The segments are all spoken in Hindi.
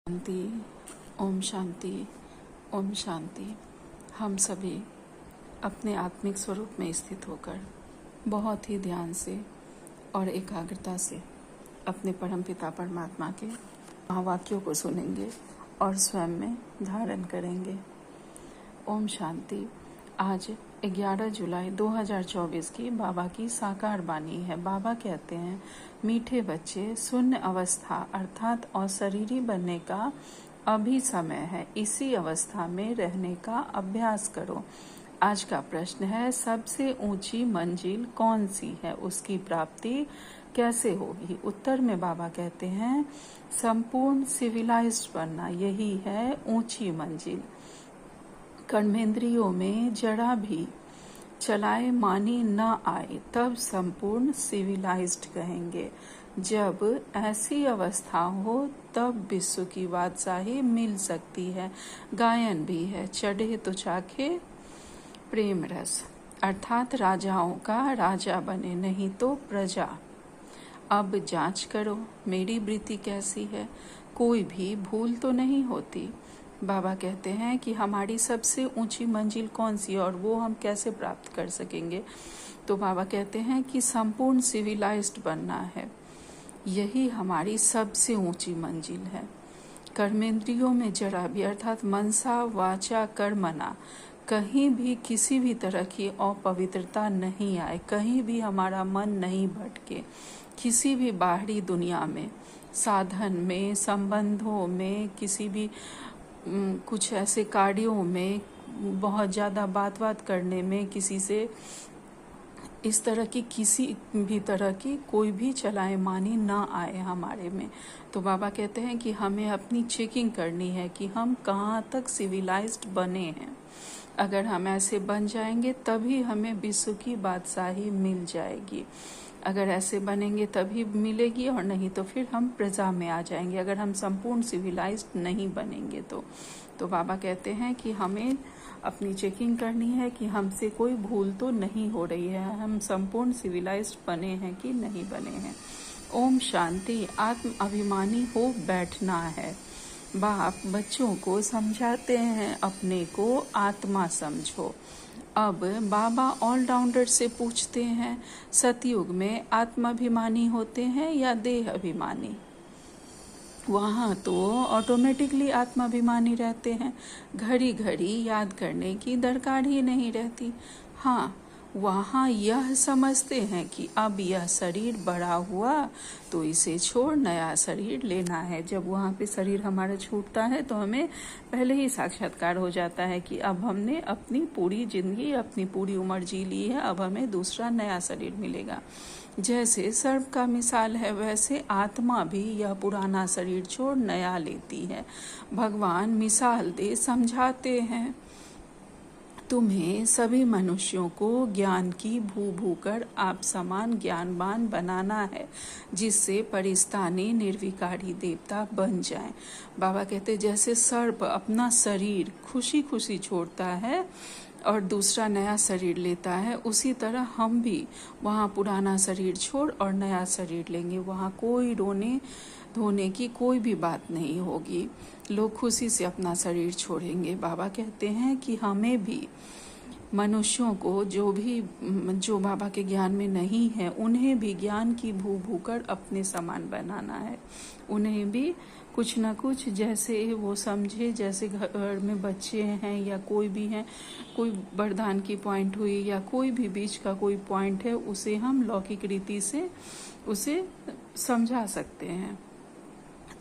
शांति। ओम शांति। ओम शांति। हम सभी अपने आत्मिक स्वरूप में स्थित होकर बहुत ही ध्यान से और एकाग्रता से अपने परमपिता परमात्मा के महावाक्यों को सुनेंगे और स्वयं में धारण करेंगे। ओम शांति। आज 11 जुलाई 2024 की बाबा की साकार वाणी है। बाबा कहते हैं, मीठे बच्चे, शून्य अवस्था अर्थात अशरीरी बनने का अभी समय है। इसी अवस्था में रहने का अभ्यास करो। आज का प्रश्न है, सबसे ऊंची मंजिल कौन सी है? उसकी प्राप्ति कैसे होगी? उत्तर में बाबा कहते हैं, संपूर्ण सिविलाइज्ड बनना, यही है ऊंची मंजिल। कर्मेंद्रियों में जरा भी चलाए मानी न आए तब संपूर्ण सिविलाइज्ड कहेंगे। जब ऐसी अवस्था हो तब विश्व की बादशाही मिल सकती है। गायन भी है, चढ़े तो चाखे प्रेम रस, अर्थात राजाओं का राजा बने, नहीं तो प्रजा। अब जांच करो मेरी वृत्ति कैसी है, कोई भी भूल तो नहीं होती। बाबा कहते हैं कि हमारी सबसे ऊंची मंजिल कौन सी और वो हम कैसे प्राप्त कर सकेंगे? तो बाबा कहते हैं कि संपूर्ण सिविलाइज्ड बनना है, यही हमारी सबसे ऊंची मंजिल है। कर्मेंद्रियों में जरा भी अर्थात मनसा वाचा कर्मणा कहीं भी किसी भी तरह की अपवित्रता नहीं आए, कहीं भी हमारा मन नहीं भटके। किसी भी बाहरी दुनिया में, साधन में, संबंधों में, किसी भी कुछ ऐसे कार्यों में, बहुत ज़्यादा बात करने में, किसी से इस तरह की किसी भी तरह की कोई भी चलाए मानी ना आए हमारे में। तो बाबा कहते हैं कि हमें अपनी चेकिंग करनी है कि हम कहाँ तक सिविलाइज्ड बने हैं। अगर हम ऐसे बन जाएंगे तभी हमें विश्व की बादशाही मिल जाएगी। अगर ऐसे बनेंगे तभी मिलेगी, और नहीं तो फिर हम प्रजा में आ जाएंगे, अगर हम संपूर्ण सिविलाइज्ड नहीं बनेंगे तो बाबा कहते हैं कि हमें अपनी चेकिंग करनी है कि हमसे कोई भूल तो नहीं हो रही है, हम संपूर्ण सिविलाइज्ड बने हैं कि नहीं बने हैं। ओम शांति। आत्म अभिमानी हो बैठना है। बाप बच्चों को समझाते हैं, अपने को आत्मा समझो। अब बाबा ऑलराउंडर से पूछते हैं, सतयुग में आत्माभिमानी होते हैं या देह अभिमानी? वहाँ तो ऑटोमेटिकली आत्माभिमानी रहते हैं, घड़ी घड़ी याद करने की दरकार ही नहीं रहती। हाँ, वहाँ यह समझते हैं कि अब यह शरीर बड़ा हुआ तो इसे छोड़ नया शरीर लेना है। जब वहाँ पे शरीर हमारा छूटता है तो हमें पहले ही साक्षात्कार हो जाता है कि अब हमने अपनी पूरी जिंदगी, अपनी पूरी उम्र जी ली है, अब हमें दूसरा नया शरीर मिलेगा। जैसे सर्प का मिसाल है, वैसे आत्मा भी यह पुराना शरीर छोड़ नया लेती है। भगवान मिसाल दे समझाते हैं, तुम्हें सभी मनुष्यों को ज्ञान की भू कर आप समान ज्ञानवान बनाना है, जिससे परिस्तानी निर्विकारी देवता बन जाएं। बाबा कहते जैसे सर्प अपना शरीर खुशी खुशी छोड़ता है और दूसरा नया शरीर लेता है, उसी तरह हम भी वहाँ पुराना शरीर छोड़ और नया शरीर लेंगे। वहाँ कोई रोने धोने की कोई भी बात नहीं होगी, लोग खुशी से अपना शरीर छोड़ेंगे। बाबा कहते हैं कि हमें भी मनुष्यों को जो बाबा के ज्ञान में नहीं है, उन्हें भी ज्ञान की भू कर अपने समान बनाना है। उन्हें भी कुछ न कुछ जैसे वो समझे, जैसे घर में बच्चे हैं या कोई भी हैं, कोई वरदान की पॉइंट हुई या कोई भी बीच का कोई पॉइंट है, उसे हम लौकिक रीति से उसे समझा सकते हैं।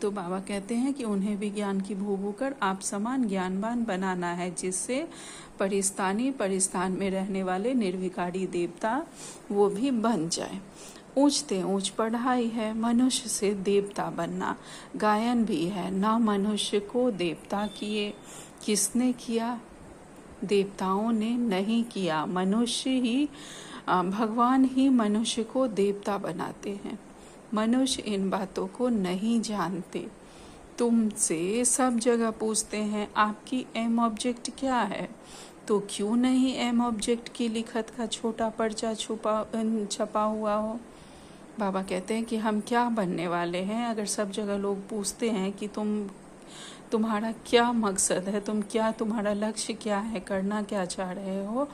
तो बाबा कहते हैं कि उन्हें भी ज्ञान की भू कर आप समान ज्ञानवान बनाना है, जिससे परिस्तान में रहने वाले निर्विकारी देवता वो भी बन जाए। ऊंचते ऊंच पढ़ाई है, मनुष्य से देवता बनना। गायन भी है, ना मनुष्य को देवता किए। किसने किया? देवताओं ने नहीं किया, मनुष्य ही, भगवान ही मनुष्य को देवता बनाते हैं। मनुष्य इन बातों को नहीं जानते। तुमसे सब जगह पूछते हैं आपकी एम ऑब्जेक्ट क्या है, तो क्यों नहीं एम ऑब्जेक्ट की लिखत का छोटा पर्चा छपा हुआ हो? बाबा कहते हैं कि हम क्या बनने वाले हैं? अगर सब जगह लोग पूछते हैं कि तुम तुम्हारा क्या मकसद है, तुम्हारा लक्ष्य क्या है, करना क्या चाह रहे हो।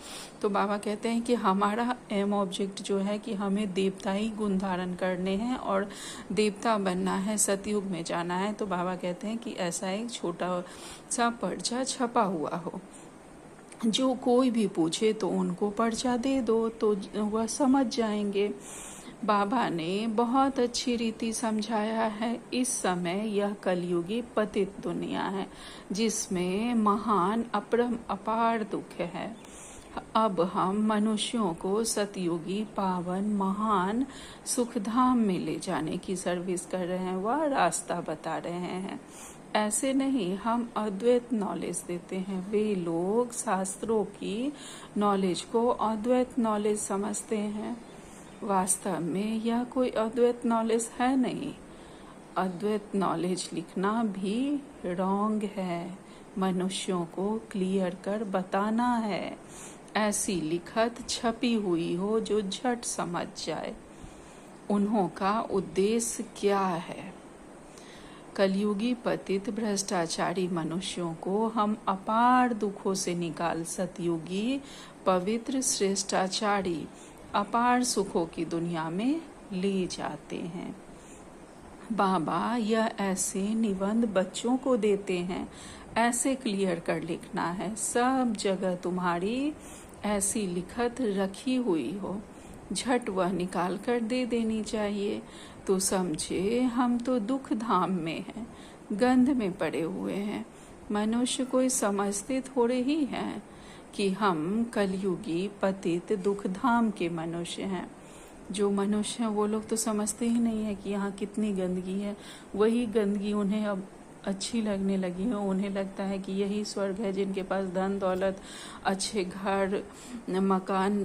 तो बाबा कहते हैं कि हमारा एम ऑब्जेक्ट जो है कि हमें देवताई गुण धारण करने हैं और देवता बनना है, सतयुग में जाना है। तो बाबा कहते हैं कि ऐसा एक छोटा सा पर्चा छपा हुआ हो, जो कोई भी पूछे तो उनको पर्चा दे दो तो वह समझ जाएंगे। बाबा ने बहुत अच्छी रीति समझाया है। इस समय यह कलयुगी पतित दुनिया है, जिसमें महान अपरम अपार दुख है। अब हम मनुष्यों को सतयुगी पावन महान सुखधाम में ले जाने की सर्विस कर रहे हैं, वह रास्ता बता रहे हैं। ऐसे नहीं, हम अद्वैत नॉलेज देते हैं। वे लोग शास्त्रों की नॉलेज को अद्वैत नॉलेज समझते हैं। वास्तव में यह कोई अद्वैत नॉलेज है नहीं। अद्वैत नॉलेज लिखना भी रॉन्ग है। मनुष्यों को क्लियर कर बताना है, ऐसी लिखत छपी हुई हो जो झट समझ जाए उन्हों का उद्देश्य क्या है। कलयुगी पतित भ्रष्टाचारी मनुष्यों को हम अपार दुखों से निकाल सतयुगी पवित्र श्रेष्ठाचारी अपार सुखों की दुनिया में ले जाते हैं। बाबा यह ऐसे निबंध बच्चों को देते हैं, ऐसे क्लियर कर लिखना है, सब जगह तुम्हारी ऐसी लिखत रखी हुई हो, झट वह निकाल कर दे देनी चाहिए। तो समझे हम तो दुख धाम में हैं, गंध में पड़े हुए हैं। मनुष्य कोई समझते थोड़े ही हैं कि हम कलयुगी पतित दुख धाम के मनुष्य हैं। जो मनुष्य हैं वो लोग तो समझते ही नहीं है कि यहाँ कितनी गंदगी है। वही गंदगी उन्हें अब अच्छी लगने लगी है। उन्हें लगता है कि यही स्वर्ग है। जिनके पास धन दौलत, अच्छे घर, मकान,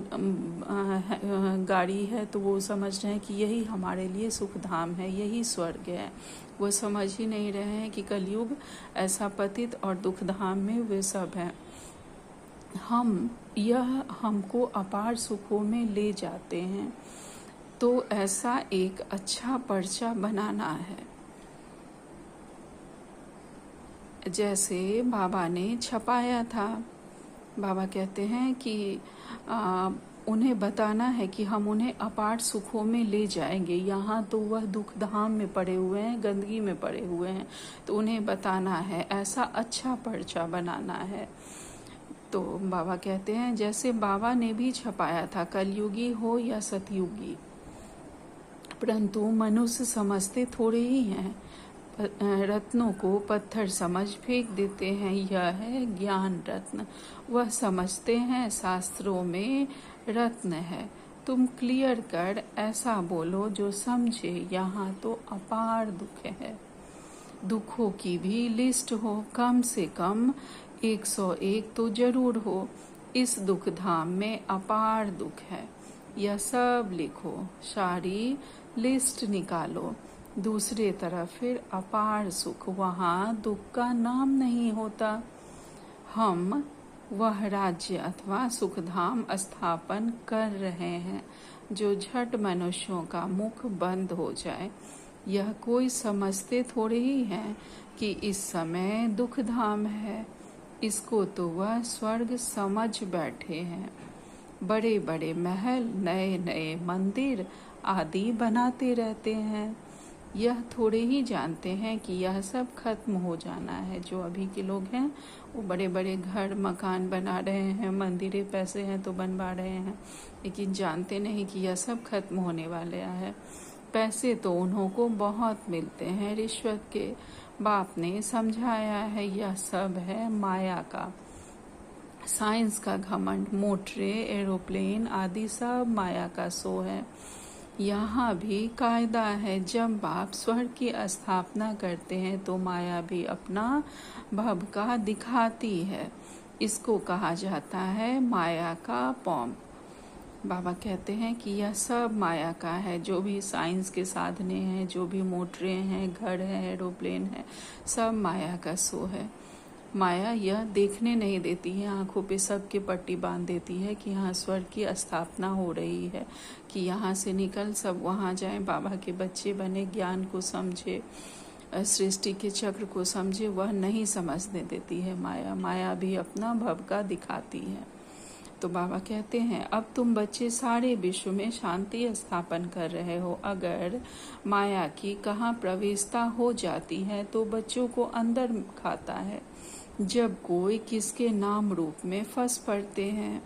गाड़ी है, तो वो समझ रहे हैं कि यही हमारे लिए सुख धाम है, यही स्वर्ग है। वो समझ ही नहीं रहे हैं कि कलयुग ऐसा पतित और दुख धाम में वे सब हैं। यह हमको अपार सुखों में ले जाते हैं। तो ऐसा एक अच्छा पर्चा बनाना है, जैसे बाबा ने छपाया था। बाबा कहते हैं कि उन्हें बताना है कि हम उन्हें अपार सुखों में ले जाएंगे। यहाँ तो वह दुख धाम में पड़े हुए हैं, गंदगी में पड़े हुए हैं, तो उन्हें बताना है, ऐसा अच्छा पर्चा बनाना है। तो बाबा कहते हैं जैसे बाबा ने भी छपाया था, कलयुगी हो या सतयुगी, परंतु मनुष्य समझते थोड़े ही हैं। रत्नों को पत्थर समझ फेंक देते हैं। यह है ज्ञान रत्न। वह समझते हैं शास्त्रों में रत्न है। तुम क्लियर कर ऐसा बोलो जो समझे। यहाँ तो अपार दुख है। दुखों की भी लिस्ट हो, कम से कम 101 तो जरूर हो। इस दुख धाम में अपार दुख है, यह सब लिखो, सारी लिस्ट निकालो। दूसरे तरफ फिर अपार सुख, वहाँ दुख का नाम नहीं होता। हम वह राज्य अथवा सुखधाम स्थापन कर रहे हैं जो झट मनुष्यों का मुख बंद हो जाए। यह कोई समझते थोड़े ही हैं कि इस समय दुख धाम है। इसको तो वह स्वर्ग समझ बैठे हैं। बड़े बड़े महल, नए नए मंदिर आदि बनाते रहते हैं। यह थोड़े ही जानते हैं कि यह सब खत्म हो जाना है। जो अभी के लोग हैं वो बड़े बड़े घर मकान बना रहे हैं, मंदिरें, पैसे हैं तो बनवा रहे हैं, लेकिन जानते नहीं कि यह सब खत्म होने वाले है। पैसे तो उन्हों को बहुत मिलते हैं रिश्वत के। बाप ने समझाया है यह सब है माया का, साइंस का घमंड, मोटरे, एरोप्लेन आदि सब माया का सो है। यहाँ भी कायदा है, जब बाप स्वर्ग की स्थापना करते हैं तो माया भी अपना भव का दिखाती है। इसको कहा जाता है माया का पौम। बाबा कहते हैं कि यह सब माया का है। जो भी साइंस के साधने हैं, जो भी मोटरें हैं, घर है, एरोप्लेन है, सब माया का सो है। माया यह देखने नहीं देती है, आंखों पे सबके पट्टी बांध देती है कि यहाँ स्वर्ग की स्थापना हो रही है, कि यहाँ से निकल सब वहाँ जाएं, बाबा के बच्चे बने, ज्ञान को समझे। सृष्टि के चक्र को समझे वह नहीं समझने देती है माया। माया भी अपना भव का दिखाती है। तो बाबा कहते हैं अब तुम बच्चे सारे विश्व में शांति स्थापन कर रहे हो। अगर माया की कहाँ प्रवेशता हो जाती है तो बच्चों को अंदर खाता है। जब कोई किसके नाम रूप में फंस पड़ते हैं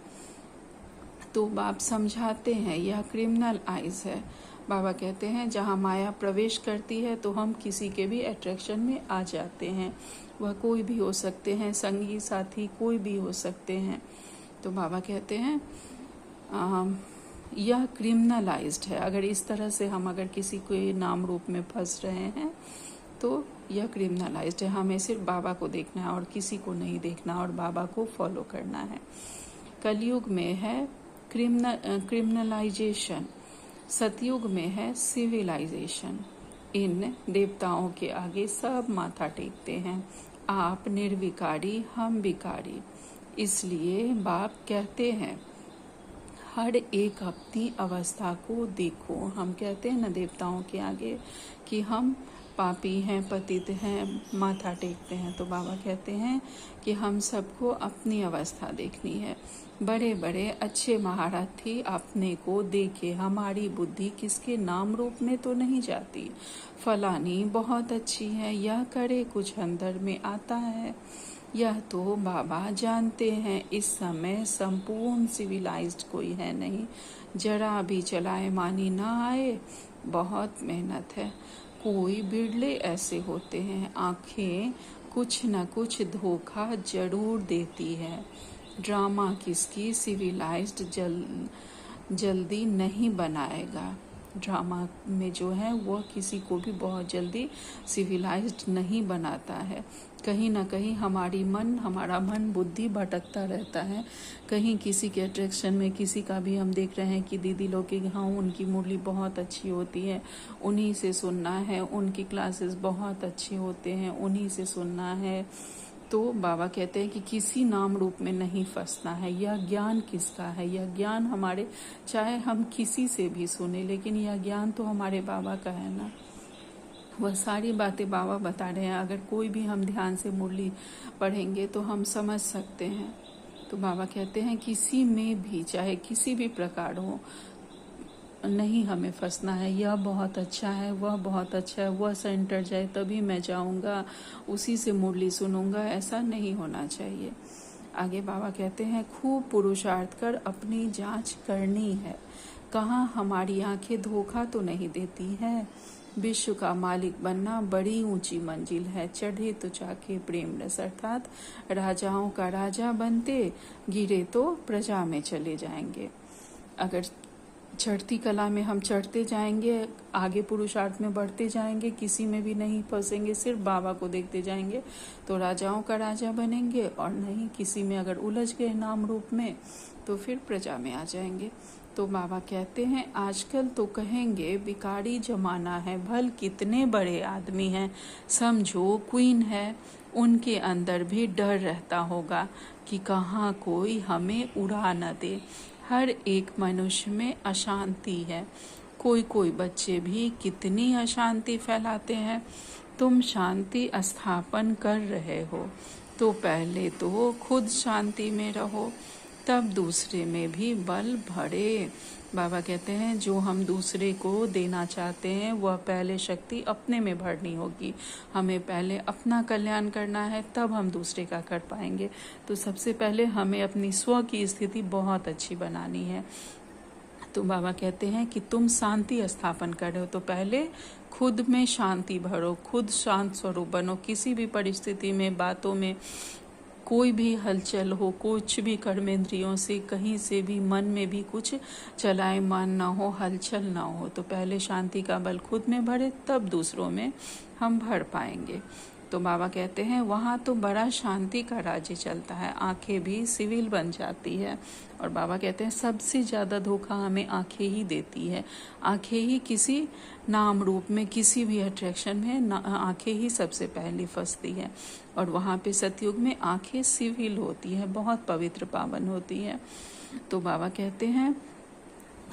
तो बाप समझाते हैं यह क्रिमिनल आइज है। बाबा कहते हैं जहाँ माया प्रवेश करती है तो हम किसी के भी अट्रैक्शन में आ जाते हैं। वह कोई भी हो सकते हैं, संगी साथी कोई भी हो सकते हैं। तो बाबा कहते हैं यह क्रिमिनलाइज्ड है। अगर इस तरह से हम अगर किसी के नाम रूप में फंस रहे हैं तो यह क्रिमिनलाइज्ड है। हमें सिर्फ बाबा को देखना है और किसी को नहीं देखना और बाबा को फॉलो करना है। कलयुग में है क्रिमिनलाइजेशन, सतयुग में है सिविलाइजेशन। इन देवताओं के आगे सब माथा टेकते हैं। आप निर्विकारी, हम विकारी। इसलिए बाप कहते हैं हर एक अपनी अवस्था को देखो। हम कहते हैं न देवताओं के आगे कि हम पापी हैं, पतित हैं, माथा टेकते हैं। तो बाबा कहते हैं कि हम सबको अपनी अवस्था देखनी है। बड़े बड़े अच्छे महारथी अपने को देखे, हमारी बुद्धि किसके नाम रूप में तो नहीं जाती। फलानी बहुत अच्छी है, यह करे कुछ अंदर में आता है। यह तो बाबा जानते हैं। इस समय संपूर्ण सिविलाइज्ड कोई है नहीं। जरा भी चलाए मानी ना आए, बहुत मेहनत है। कोई बिरले ऐसे होते हैं। आंखें कुछ न कुछ धोखा जरूर देती है। ड्रामा किसकी सिविलाइज्ड जल्दी नहीं बनाएगा। ड्रामा में जो है वह किसी को भी बहुत जल्दी सिविलाइज्ड नहीं बनाता है। कहीं ना कहीं हमारा मन बुद्धि भटकता रहता है। कहीं किसी के अट्रैक्शन में किसी का भी हम देख रहे हैं कि दीदी लोग की हाँ उनकी मुरली बहुत अच्छी होती है, उन्हीं से सुनना है, उनकी क्लासेस बहुत अच्छे होते हैं, उन्हीं से सुनना है। तो बाबा कहते हैं कि किसी नाम रूप में नहीं फंसना है। यह ज्ञान किसका है? यह ज्ञान हमारे, चाहे हम किसी से भी सुने, लेकिन यह ज्ञान तो हमारे बाबा का है ना। वह सारी बातें बाबा बता रहे हैं। अगर कोई भी हम ध्यान से मुरली पढ़ेंगे तो हम समझ सकते हैं। तो बाबा कहते हैं किसी में भी, चाहे किसी भी प्रकार हो, नहीं हमें फंसना है। यह बहुत अच्छा है, वह बहुत अच्छा है, वह सेंटर जाए तभी मैं जाऊंगा, उसी से मुरली सुनूंगा, ऐसा नहीं होना चाहिए। आगे बाबा कहते हैं खूब पुरुषार्थ कर अपनी जांच करनी है। कहाँ हमारी आंखें धोखा तो नहीं देती हैं। विश्व का मालिक बनना बड़ी ऊंची मंजिल है। चढ़े तो चाके प्रेम रस, अर्थात राजाओं का राजा बनते, गिरे तो प्रजा में चले जाएंगे। अगर चढ़ती कला में हम चढ़ते जाएंगे, आगे पुरुषार्थ में बढ़ते जाएंगे, किसी में भी नहीं फंसेंगे, सिर्फ बाबा को देखते जाएंगे, तो राजाओं का राजा बनेंगे। और नहीं किसी में अगर उलझ गए नाम रूप में तो फिर प्रजा में आ जाएंगे। तो बाबा कहते हैं आजकल तो कहेंगे विकारी जमाना है, भल कितने बड़े आदमी हैं, समझो क्वीन है, उनके अंदर भी डर रहता होगा कि कहाँ कोई हमें उड़ा न दे। हर एक मनुष्य में अशांति है। कोई बच्चे भी कितनी अशांति फैलाते हैं। तुम शांति स्थापन कर रहे हो तो पहले तो खुद शांति में रहो, तब दूसरे में भी बल भरे। बाबा कहते हैं जो हम दूसरे को देना चाहते हैं वह पहले शक्ति अपने में भरनी होगी। हमें पहले अपना कल्याण करना है, तब हम दूसरे का कर पाएंगे। तो सबसे पहले हमें अपनी स्व की स्थिति बहुत अच्छी बनानी है। तो बाबा कहते हैं कि तुम शांति स्थापन कर रहे हो तो पहले खुद में शांति भरो, खुद शांत स्वरूप बनो। किसी भी परिस्थिति में, बातों में, कोई भी हलचल हो, कुछ भी कर्मेंद्रियों से कहीं से भी मन में भी कुछ चलाए मान ना हो, हलचल ना हो, तो पहले शांति का बल खुद में भरे, तब दूसरों में हम भर पाएंगे। तो बाबा कहते हैं वहाँ तो बड़ा शांति का राज्य चलता है, आंखें भी सिविल बन जाती है। और बाबा कहते हैं सबसे ज़्यादा धोखा हमें आंखें ही देती है। आंखें ही किसी नाम रूप में, किसी भी अट्रैक्शन में आंखें ही सबसे पहले फंसती है। और वहाँ पे सतयुग में आंखें सिविल होती है, बहुत पवित्र पावन होती है। तो बाबा कहते हैं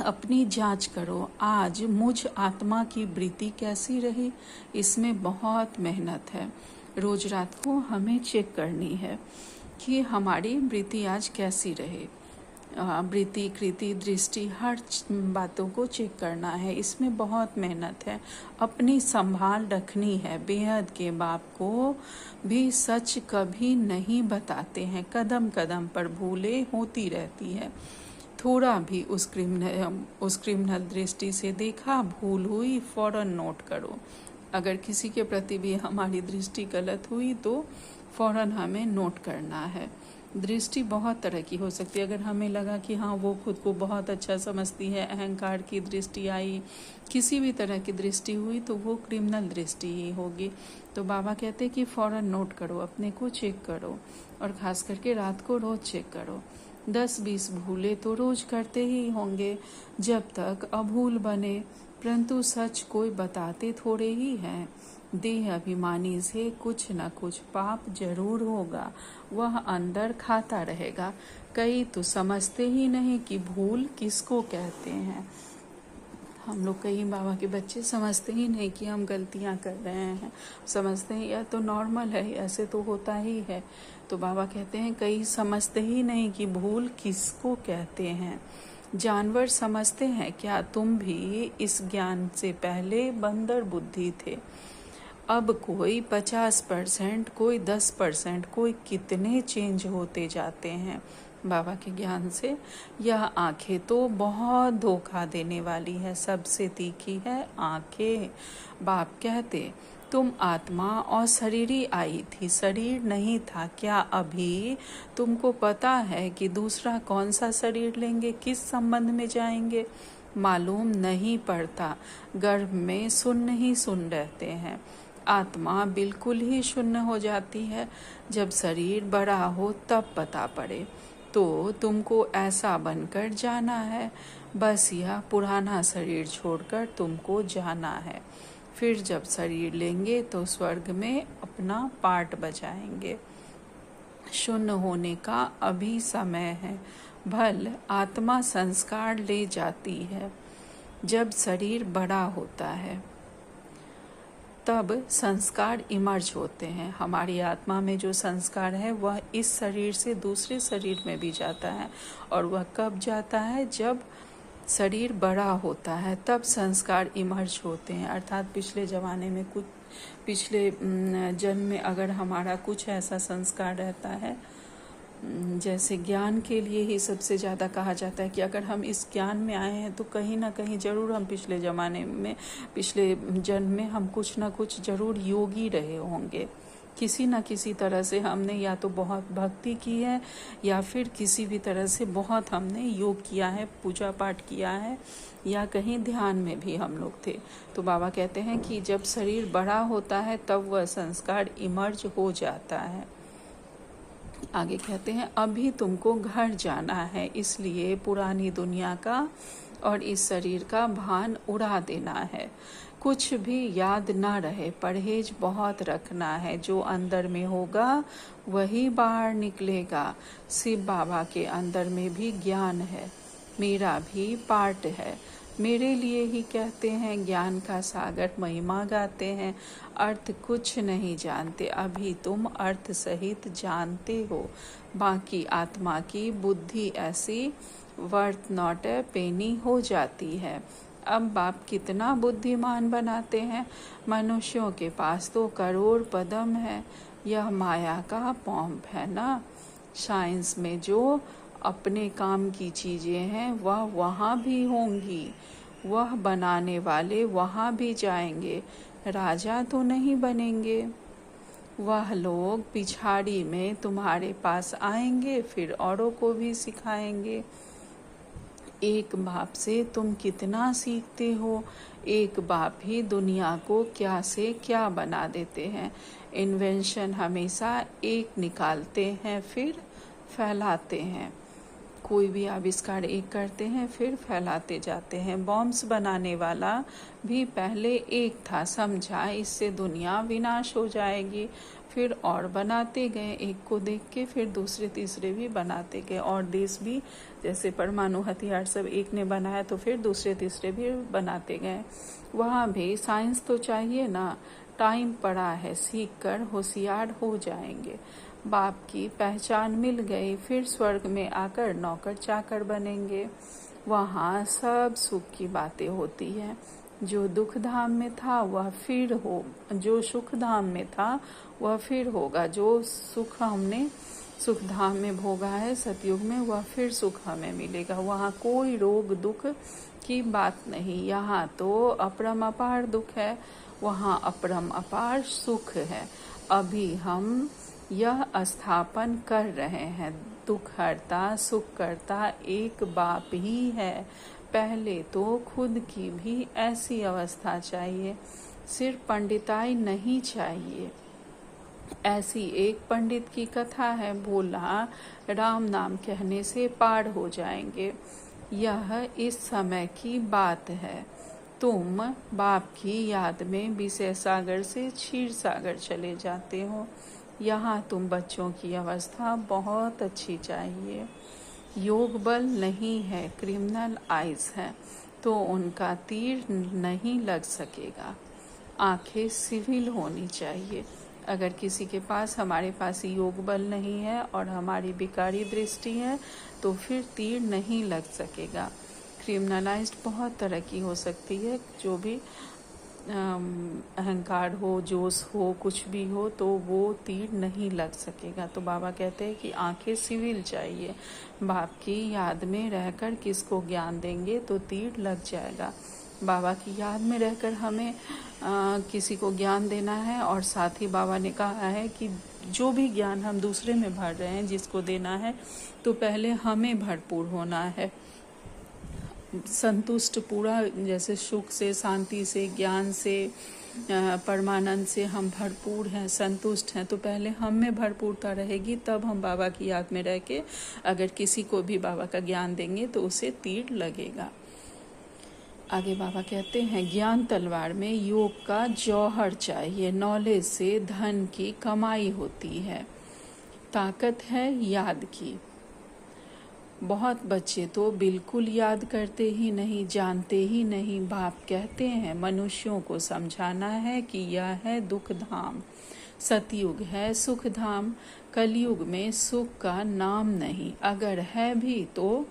अपनी जांच करो, आज मुझ आत्मा की वृत्ति कैसी रही। इसमें बहुत मेहनत है। रोज रात को हमें चेक करनी है कि हमारी वृत्ति आज कैसी रहे। वृत्ति, कृति, दृष्टि, हर बातों को चेक करना है। इसमें बहुत मेहनत है। अपनी संभाल रखनी है। बेहद के बाप को भी सच कभी नहीं बताते हैं। कदम कदम पर भूलें होती रहती है। थोड़ा भी उस क्रिमिनल दृष्टि से देखा, भूल हुई, फौरन नोट करो। अगर किसी के प्रति भी हमारी दृष्टि गलत हुई तो फौरन हमें नोट करना है। दृष्टि बहुत तरह की हो सकती है। अगर हमें लगा कि हाँ वो खुद को बहुत अच्छा समझती है, अहंकार की दृष्टि आई, किसी भी तरह की दृष्टि हुई, तो वो क्रिमिनल दृष्टि ही होगी। तो बाबा कहते हैं कि फौरन नोट करो, अपने को चेक करो, और खास करके रात को रोज चेक करो। 10-20 भूले तो रोज करते ही होंगे जब तक अभूल बने, परंतु सच कोई बताते थोड़े ही हैं। देह अभिमानी से कुछ न कुछ पाप जरूर होगा, वह अंदर खाता रहेगा। कई तो समझते ही नहीं कि भूल किसको कहते हैं। हम लोग कई बाबा के बच्चे समझते ही नहीं कि हम गलतियां कर रहे हैं। समझते हैं यह तो नॉर्मल है, ऐसे तो होता ही है। तो बाबा कहते हैं कई समझते ही नहीं कि भूल किसको कहते हैं। जानवर समझते हैं क्या? तुम भी इस ज्ञान से पहले बंदर बुद्धि थे। अब कोई 50%, कोई 10%, कोई कितने चेंज होते जाते हैं बाबा के ज्ञान से। यह आंखें तो बहुत धोखा देने वाली है, सबसे तीखी है आंखें। बाप कहते तुम आत्मा और शरीर ही आई थी, शरीर नहीं था क्या? अभी तुमको पता है कि दूसरा कौन सा शरीर लेंगे, किस संबंध में जाएंगे? मालूम नहीं पड़ता। गर्भ में शून्य ही शून्य रहते हैं। आत्मा बिल्कुल ही शून्य हो जाती है। जब शरीर बड़ा हो तब पता पड़े। तो तुमको ऐसा बनकर जाना है। बस यह पुराना शरीर छोड़कर तुमको जाना है। फिर जब शरीर लेंगे तो स्वर्ग में अपना पार्ट बजाएंगे। शून्य होने का अभी समय है। भल आत्मा संस्कार ले जाती है। जब शरीर बड़ा होता है तब संस्कार इमर्ज होते हैं। हमारी आत्मा में जो संस्कार है वह इस शरीर से दूसरे शरीर में भी जाता है। और वह कब जाता है? जब शरीर बड़ा होता है, तब संस्कार इमर्ज होते हैं। अर्थात पिछले ज़माने में कुछ, पिछले जन्म में अगर हमारा कुछ ऐसा संस्कार रहता है, जैसे ज्ञान के लिए ही सबसे ज़्यादा कहा जाता है कि अगर हम इस ज्ञान में आए हैं तो कहीं ना कहीं ज़रूर हम पिछले ज़माने में, पिछले जन्म में हम कुछ ना कुछ ज़रूर योगी रहे होंगे। किसी न किसी तरह से हमने या तो बहुत भक्ति की है या फिर किसी भी तरह से बहुत हमने योग किया है, पूजा पाठ किया है, या कहीं ध्यान में भी हम लोग थे। तो बाबा कहते हैं कि जब शरीर बड़ा होता है तब वह संस्कार इमर्ज हो जाता है। आगे कहते हैं अभी तुमको घर जाना है, इसलिए पुरानी दुनिया का और इस शरीर का भान उड़ा देना है। कुछ भी याद ना रहे, परहेज बहुत रखना है। जो अंदर में होगा वही बाहर निकलेगा। शिव बाबा के अंदर में भी ज्ञान है, मेरा भी पार्ट है। मेरे लिए ही कहते हैं, ज्ञान का सागर महिमा गाते हैं। अर्थ कुछ नहीं जानते, अभी तुम अर्थ सहित जानते हो। बाकी आत्मा की बुद्धि ऐसी वर्थ नॉट ए पेनी हो जाती है। अब बाप कितना बुद्धिमान बनाते हैं। मनुष्यों के पास तो करोड़ पदम है, यह माया का पॉम्प है ना। साइंस में जो अपने काम की चीजें हैं वह वहाँ भी होंगी, वह बनाने वाले वहाँ भी जाएंगे, राजा तो नहीं बनेंगे। वह लोग पिछाड़ी में तुम्हारे पास आएंगे, फिर औरों को भी सिखाएंगे। एक बाप से तुम कितना सीखते हो। एक बाप ही दुनिया को क्या से क्या बना देते हैं। इन्वेंशन हमेशा एक निकालते हैं फिर फैलाते हैं। कोई भी आविष्कार एक करते हैं फिर फैलाते जाते हैं। बॉम्ब्स बनाने वाला भी पहले एक था, समझा इससे दुनिया विनाश हो जाएगी, फिर और बनाते गए, एक को देख के फिर दूसरे तीसरे भी बनाते गए, और देश भी जैसे परमाणु हथियार सब एक ने बनाया तो फिर दूसरे तीसरे भी बनाते गए। वहाँ भी साइंस तो चाहिए ना, टाइम पड़ा है, सीख कर होशियार हो जाएंगे। बाप की पहचान मिल गई, फिर स्वर्ग में आकर नौकर चाकर बनेंगे। वहाँ सब सुख की बातें होती है। जो दुख धाम में था वह फिर हो, जो सुख धाम में था वह फिर होगा। जो सुख हमने सुख धाम में भोगा है सतयुग में, वह फिर सुख हमें मिलेगा। वहाँ कोई रोग दुख की बात नहीं। यहाँ तो अपरम अपार दुख है, वहाँ अपरम अपार सुख है। अभी हम यह स्थापन कर रहे हैं, दुख हरता सुख करता एक बाप ही है। पहले तो खुद की भी ऐसी अवस्था चाहिए, सिर्फ पंडिताई नहीं चाहिए। ऐसी एक पंडित की कथा है, बोला राम नाम कहने से पार हो जाएंगे। यह इस समय की बात है। तुम बाप की याद में विषय सागर से क्षीर सागर चले जाते हो। यहाँ तुम बच्चों की अवस्था बहुत अच्छी चाहिए। योग बल नहीं है, क्रिमिनल आइज है, तो उनका तीर नहीं लग सकेगा। आंखें सिविल होनी चाहिए। अगर किसी के पास हमारे पास योग बल नहीं है और हमारी बिकारी दृष्टि है तो फिर तीर नहीं लग सकेगा। क्रिमिनलाइज्ड बहुत तरह की हो सकती है, जो भी अहंकार हो, जोश हो, कुछ भी हो, तो वो तीर नहीं लग सकेगा। तो बाबा कहते हैं कि आंखें सिविल चाहिए। बाप की याद में रहकर किसको ज्ञान देंगे तो तीर लग जाएगा। बाबा की याद में रहकर हमें किसी को ज्ञान देना है, और साथ ही बाबा ने कहा है कि जो भी ज्ञान हम दूसरे में भर रहे हैं, जिसको देना है, तो पहले हमें भरपूर होना है, संतुष्ट पूरा, जैसे सुख से, शांति से, ज्ञान से, परमानंद से हम भरपूर हैं, संतुष्ट हैं। तो पहले हम में भरपूरता रहेगी, तब हम बाबा की याद में रह के अगर किसी को भी बाबा का ज्ञान देंगे तो उसे तीर लगेगा। आगे बाबा कहते हैं, ज्ञान तलवार में योग का जौहर चाहिए। नॉलेज से धन की कमाई होती है, ताकत है याद की। बहुत बच्चे तो बिल्कुल याद करते ही नहीं, जानते ही नहीं। बाप कहते हैं मनुष्यों को समझाना है कि यह है दुख धाम, सतयुग है सुख धाम। कलयुग में सुख का नाम नहीं, अगर है भी तो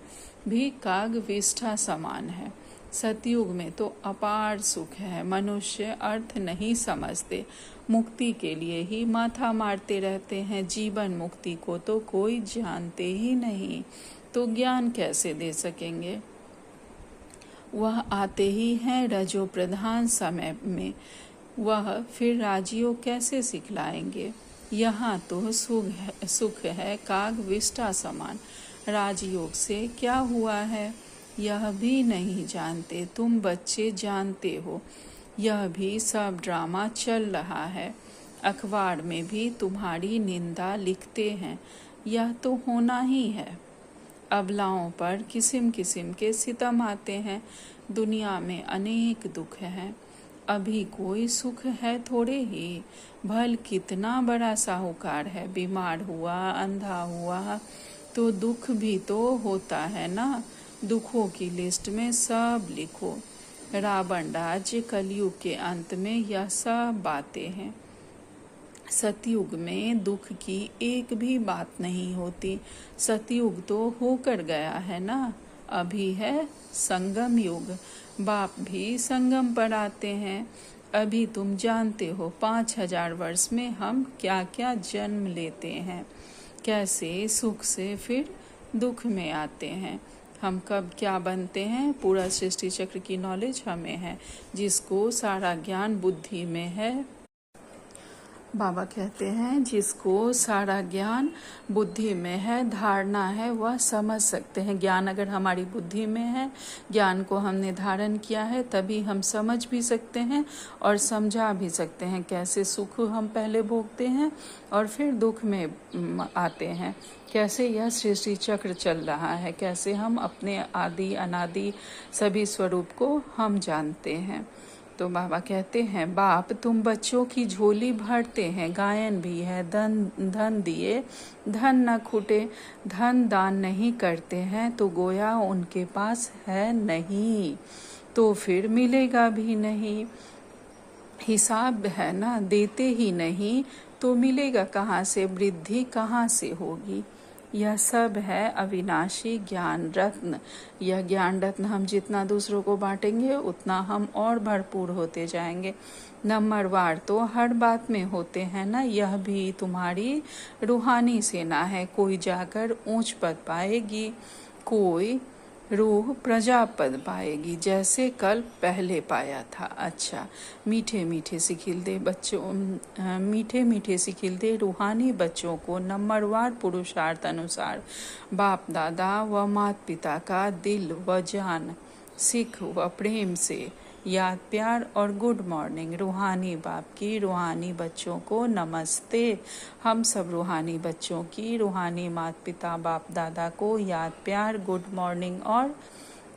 भी काग विष्ठा समान है। सतयुग में तो अपार सुख है। मनुष्य अर्थ नहीं समझते, मुक्ति के लिए ही माथा मारते रहते हैं। जीवन मुक्ति को तो कोई जानते ही नहीं, तो ज्ञान कैसे दे सकेंगे। वह आते ही हैं रजो प्रधान समय में, वह फिर राजियों कैसे सिखलाएंगे। यहाँ तो सुख है काग विष्ठा समान। राजयोग से क्या हुआ है यह भी नहीं जानते। तुम बच्चे जानते हो, यह भी सब ड्रामा चल रहा है। अखबार में भी तुम्हारी निंदा लिखते हैं, यह तो होना ही है। अबलाओं पर किस्म किस्म के सितम आते हैं। दुनिया में अनेक दुख हैं, अभी कोई सुख है थोड़े ही। भल कितना बड़ा साहूकार है, बीमार हुआ, अंधा हुआ, तो दुख भी तो होता है ना। दुखों की लिस्ट में सब लिखो। रावण राज्य कलयुग के अंत में यह सब बातें हैं। सतयुग में दुख की एक भी बात नहीं होती। सतयुग तो होकर गया है ना, अभी है संगम युग। बाप भी संगम पर आते हैं। अभी तुम जानते हो 5000 वर्ष में हम क्या क्या जन्म लेते हैं, कैसे सुख से फिर दुख में आते हैं, हम कब क्या बनते हैं। पूरा सृष्टि चक्र की नॉलेज हमें है, जिसको सारा ज्ञान बुद्धि में है। बाबा कहते हैं जिसको सारा ज्ञान बुद्धि में है, धारणा है, वह समझ सकते हैं। ज्ञान अगर हमारी बुद्धि में है, ज्ञान को हमने धारण किया है, तभी हम समझ भी सकते हैं और समझा भी सकते हैं कैसे सुख हम पहले भोगते हैं और फिर दुख में आते हैं, कैसे यह सृष्टि चक्र चल रहा है, कैसे हम अपने आदि अनादि सभी स्वरूप को हम जानते हैं। तो बाबा कहते हैं, बाप तुम बच्चों की झोली भरते हैं, गायन भी है, धन दिए धन न खूटे, धन दान नहीं करते हैं तो गोया उनके पास है नहीं, तो फिर मिलेगा भी नहीं। हिसाब है ना, देते ही नहीं तो मिलेगा कहाँ से, वृद्धि कहाँ से होगी। यह सब है अविनाशी ज्ञान रत्न। यह ज्ञान रत्न हम जितना दूसरों को बांटेंगे उतना हम और भरपूर होते जाएंगे। नंबरवार तो हर बात में होते हैं ना, यह भी तुम्हारी रूहानी सेना है। कोई जाकर ऊंच पद पाएगी, कोई रूह प्रजा पद पाएगी, जैसे कल पहले पाया था। अच्छा, मीठे मीठे सिखिलते बच्चों, मीठे मीठे सिखिलते रूहानी बच्चों को नंबरवार पुरुषार्थ अनुसार बाप दादा व माता पिता का दिल व जान, सिख व प्रेम से याद प्यार और गुड मॉर्निंग। रूहानी बाप की रूहानी बच्चों को नमस्ते। हम सब रूहानी बच्चों की रूहानी माता पिता बाप दादा को याद प्यार, गुड मॉर्निंग और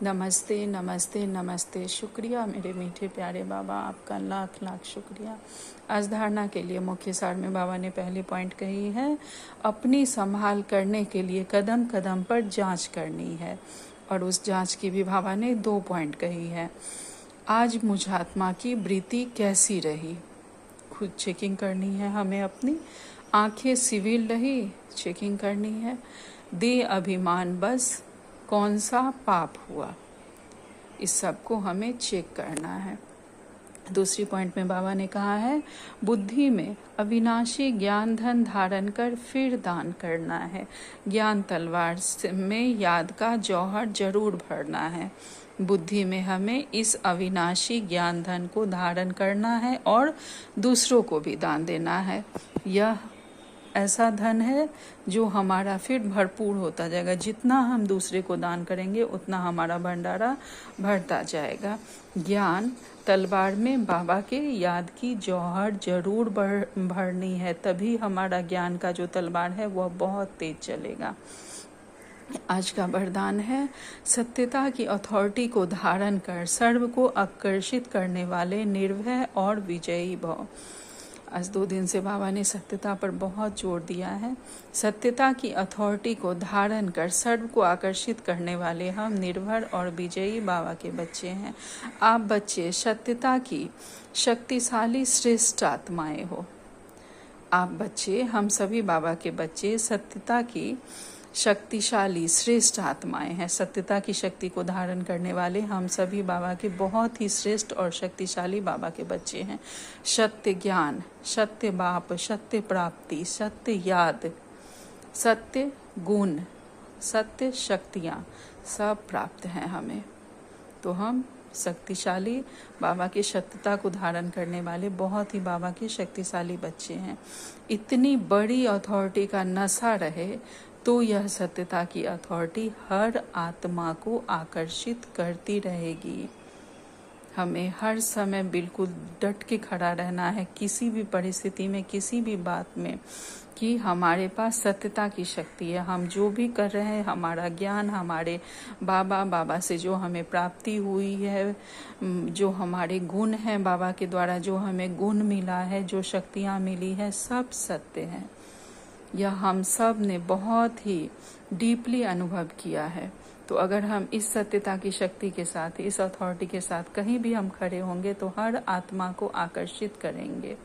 नमस्ते नमस्ते नमस्ते। शुक्रिया मेरे मीठे प्यारे बाबा, आपका लाख लाख शुक्रिया। आज धारणा के लिए मुख्य सार में बाबा ने पहली पॉइंट कही है, अपनी संभाल करने के लिए कदम कदम पर जांच करनी है, और उस जांच की भी बाबा ने 2 पॉइंट कही है। आज मुझ आत्मा की वृत्ति कैसी रही, खुद चेकिंग करनी है हमें अपनी। आंखें सिविल रही, चेकिंग करनी है। दे अभिमान बस, कौन सा पाप हुआ, इस सब को हमें चेक करना है। दूसरी पॉइंट में बाबा ने कहा है, बुद्धि में अविनाशी ज्ञान धन धारण कर फिर दान करना है। ज्ञान तलवार में याद का जौहर जरूर भरना है। बुद्धि में हमें इस अविनाशी ज्ञान धन को धारण करना है और दूसरों को भी दान देना है। यह ऐसा धन है जो हमारा फिर भरपूर होता जाएगा। जितना हम दूसरे को दान करेंगे उतना हमारा भंडारा भरता जाएगा। ज्ञान तलवार में बाबा के याद की जौहर जरूर भरनी है, तभी हमारा ज्ञान का जो तलवार है वह बहुत तेज चलेगा। आज का वरदान है, सत्यता की अथॉरिटी को धारण कर सर्व को आकर्षित करने वाले निर्भय और विजयी भव। आज 2 दिन से बाबा ने सत्यता पर बहुत जोर दिया है। सत्यता की अथॉरिटी को धारण कर सर्व को आकर्षित करने वाले हम निर्भर और विजयी बाबा के बच्चे हैं। आप बच्चे सत्यता की शक्तिशाली श्रेष्ठ आत्माएं हो। आप बच्चे, हम सभी बाबा के बच्चे सत्यता की शक्तिशाली श्रेष्ठ आत्माएं हैं। सत्यता की शक्ति को धारण करने वाले हम सभी बाबा के बहुत ही श्रेष्ठ और शक्तिशाली बाबा के बच्चे हैं। सत्य ज्ञान, सत्य बाप, सत्य प्राप्ति, सत्य याद, सत्य गुण, सत्य शक्तियाँ सब प्राप्त हैं हमें। तो हम शक्तिशाली बाबा की सत्यता को धारण करने वाले बहुत ही बाबा के शक्तिशाली बच्चे हैं। इतनी बड़ी अथॉरिटी का नशा रहे तो यह सत्यता की अथॉरिटी हर आत्मा को आकर्षित करती रहेगी। हमें हर समय बिल्कुल डट के खड़ा रहना है, किसी भी परिस्थिति में, किसी भी बात में, कि हमारे पास सत्यता की शक्ति है। हम जो भी कर रहे हैं, हमारा ज्ञान, हमारे बाबा से जो हमें प्राप्ति हुई है, जो हमारे गुण हैं, बाबा के द्वारा जो हमें गुण मिला है, जो शक्तियाँ मिली है, सब सत्य हैं। यह हम सब ने बहुत ही डीपली अनुभव किया है। तो अगर हम इस सत्यता की शक्ति के साथ, इस अथॉरिटी के साथ कहीं भी हम खड़े होंगे तो हर आत्मा को आकर्षित करेंगे।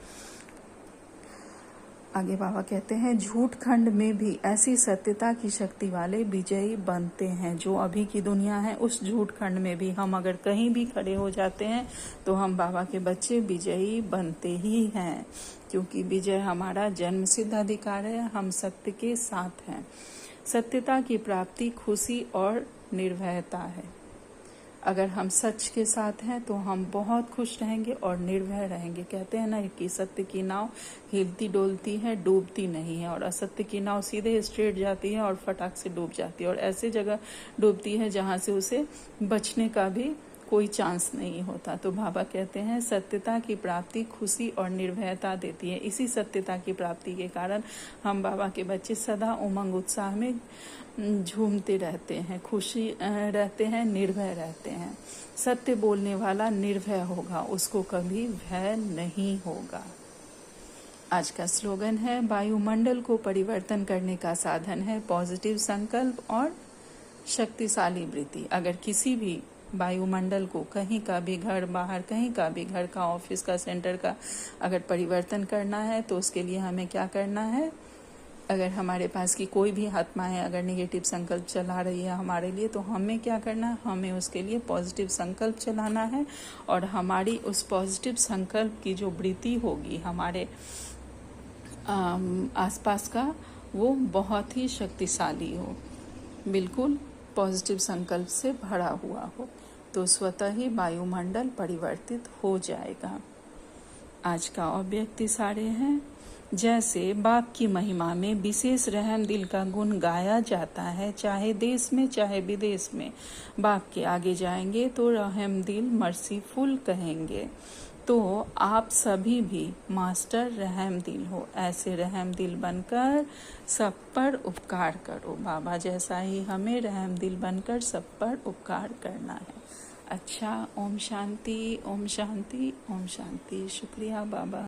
आगे बाबा कहते हैं, झूठ खंड में भी ऐसी सत्यता की शक्ति वाले विजयी बनते हैं। जो अभी की दुनिया है, उस झूठ खंड में भी हम अगर कहीं भी खड़े हो जाते हैं तो हम बाबा के बच्चे विजयी बनते ही हैं, क्योंकि विजय हमारा जन्म सिद्ध अधिकार है। हम सत्य के साथ हैं। सत्यता की प्राप्ति खुशी और निर्भयता है। अगर हम सच के साथ हैं तो हम बहुत खुश रहेंगे और निर्भय रहेंगे। कहते हैं ना कि सत्य की नाव हिलती डोलती है, डूबती नहीं है, और असत्य की नाव सीधे स्ट्रेट जाती है और फटाक से डूब जाती है, और ऐसे जगह डूबती है जहां से उसे बचने का भी कोई चांस नहीं होता। तो बाबा कहते हैं सत्यता की प्राप्ति खुशी और निर्भयता देती है। इसी सत्यता की प्राप्ति के कारण हम बाबा के बच्चे सदा उमंग उत्साह में झूमते रहते हैं, खुशी रहते हैं, निर्भय रहते हैं। सत्य बोलने वाला निर्भय होगा, उसको कभी भय नहीं होगा। आज का स्लोगन है वायुमंडल को परिवर्तन करने का साधन है पॉजिटिव संकल्प और शक्तिशाली वृत्ति। अगर किसी भी वायुमंडल को, कहीं का भी, घर बाहर कहीं का भी, घर का, ऑफिस का, सेंटर का अगर परिवर्तन करना है तो उसके लिए हमें क्या करना है? अगर हमारे पास की कोई भी आत्मा है अगर नेगेटिव संकल्प चला रही है हमारे लिए, तो हमें क्या करना है? हमें उसके लिए पॉजिटिव संकल्प चलाना है और हमारी उस पॉजिटिव संकल्प की जो वृत्ति होगी हमारे आसपास का, वो बहुत ही शक्तिशाली हो, बिल्कुल पॉजिटिव संकल्प से भरा हुआ हो, तो स्वतः ही वायुमंडल परिवर्तित हो जाएगा। आज का अव्यक्ति सारे हैं। जैसे बाप की महिमा में विशेष रहम दिल का गुण गाया जाता है, चाहे देश में चाहे विदेश में, बाप के आगे जाएंगे तो रहम दिल मर्सीफुल कहेंगे। तो आप सभी भी मास्टर रहम दिल हो, ऐसे रहम दिल बनकर सब पर उपकार करो। बाबा जैसा ही हमें रहम दिल बनकर सब पर उपकार करना है। अच्छा, ओम शांति, ओम शांति, ओम शांति। शुक्रिया बाबा।